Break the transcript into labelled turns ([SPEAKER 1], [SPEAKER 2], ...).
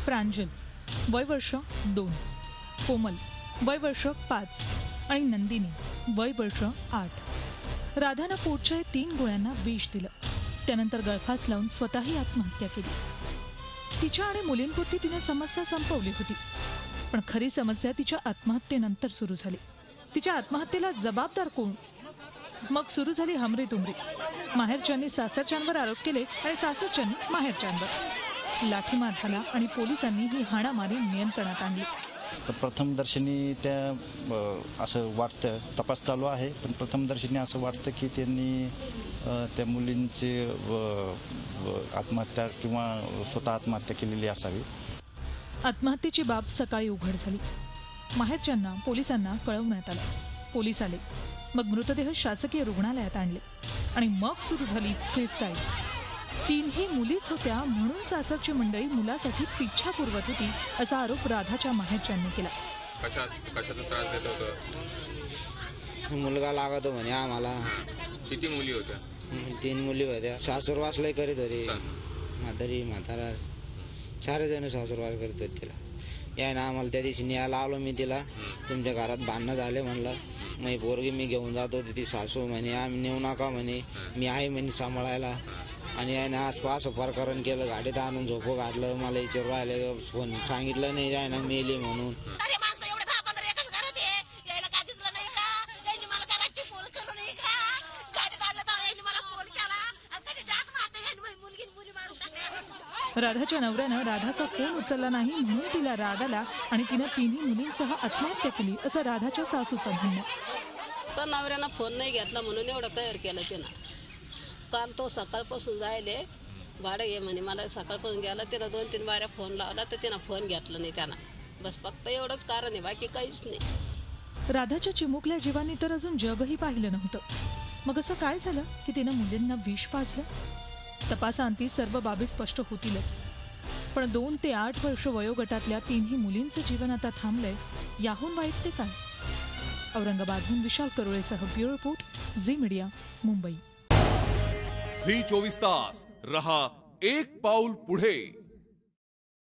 [SPEAKER 1] प्रांजल वय वर्ष 2, कोमल वय वर्ष 5 आणि नंदिनी वय वर्ष 8. राधानं पोटच्या 3 गोळ्यांना विष दिलं. त्यानंतर गळफास लावून स्वतःही आत्महत्या केली. तिच्या आणि मुलींपुरती तिने समस्या संपवली होती, पण खरी समस्या तिच्या आत्महत्येनंतर सुरू झाली. तिच्या आत्महत्येला जबाबदार कोण? मग सुरू झाली हमरी तुमरी. माहेरच्यांनी सासरच्यांवर आरोप केले आणि सासरच्यांनी माहेरच्यांवर. लाठीमार झाला आणि पोलिसांनी ही हाणामारी नियंत्रणात आणली.
[SPEAKER 2] तर प्रथमदर्शनी त्या असं वाटतं, तपास चालू आहे, पण प्रथमदर्शनी असं वाटतं की त्यांनी त्या मुलींची आत्महत्या किंवा स्वतः आत्महत्या केलेली असावी.
[SPEAKER 1] आत्महत्येची बाब सकाळी उघड झाली. माहेरच्यांना पोलिसांना कळवण्यात आलं. पोलीस आले. मग मृतदेह शासकीय रुग्णालयात आणले आणि मग सुरू झाली फ्रीस्टाईल. 3ही मुलीच होत्या म्हणून सासरची मंडळी मुलासाठी पिच्छा पुरवत होती असा आरोप राधाच्या माहेरच्यांनी केला.
[SPEAKER 3] कशाचा त्रास देत होतं?
[SPEAKER 4] मुलगा लागतो म्हणे आम्हाला.
[SPEAKER 3] किती मुली होत्या?
[SPEAKER 4] 3 मुली होत्या. सासूरवासलाही करीत होते. म्हातारा 4 जण सासूरवास करीत होते तिला. या ना आम्हाला त्या दिवशी न्यायला आलो मी तिला. तुमच्या घरात भांडणं झाले म्हणलं. मग पोरगी मी घेऊन जातो. ती सासू म्हणे आम्ही नेऊ नका म्हणे, मी आहे म्हणे सांभाळायला. आणि याने असं प्रकरण केलं. गाडीत आणून झोपो घातलं. मला विचारू राहिले, फोन सांगितलं नाही आहे ना मेली म्हणून.
[SPEAKER 1] राधाच्या नवऱ्यानं राधाचा फोन उचलला नाही म्हणून तिला राग आला आणि तिनं 3ही मुलींसह आत्महत्या केली असं राधाच्या सासूचं म्हणणं.
[SPEAKER 5] तर नवऱ्यानं फोन नाही घेतला म्हणून एवढं तयार केलं तिनं. काल तो सकाळपासून जायले भाडं घे म्हणे. मला सकाळपासून गेला. तिला 2-3 वाऱ्या फोन लावला तर तिनं फोन घेतला नाही त्यानं. बस फक्त एवढंच कारण आहे, बाकी काहीच नाही.
[SPEAKER 1] राधाच्या चिमुकल्या जीवांनी तर अजून जगही पाहिलं नव्हतं. मग असं काय झालं की तिनं मुलींना विष पाजलं? तपासांती सर्व बाबी स्पष्ट होतीलच, पण 2 ते 8 वर्ष वयोगटातल्या 3ही मुलींचं जीवन आता थांबलंय. याहून वाईट ते काय? औरंगाबादहून विशाल करोळेसह bureau report, Zee media, Mumbai.
[SPEAKER 6] Zee 24 तास रहा एक पाऊल पुढे.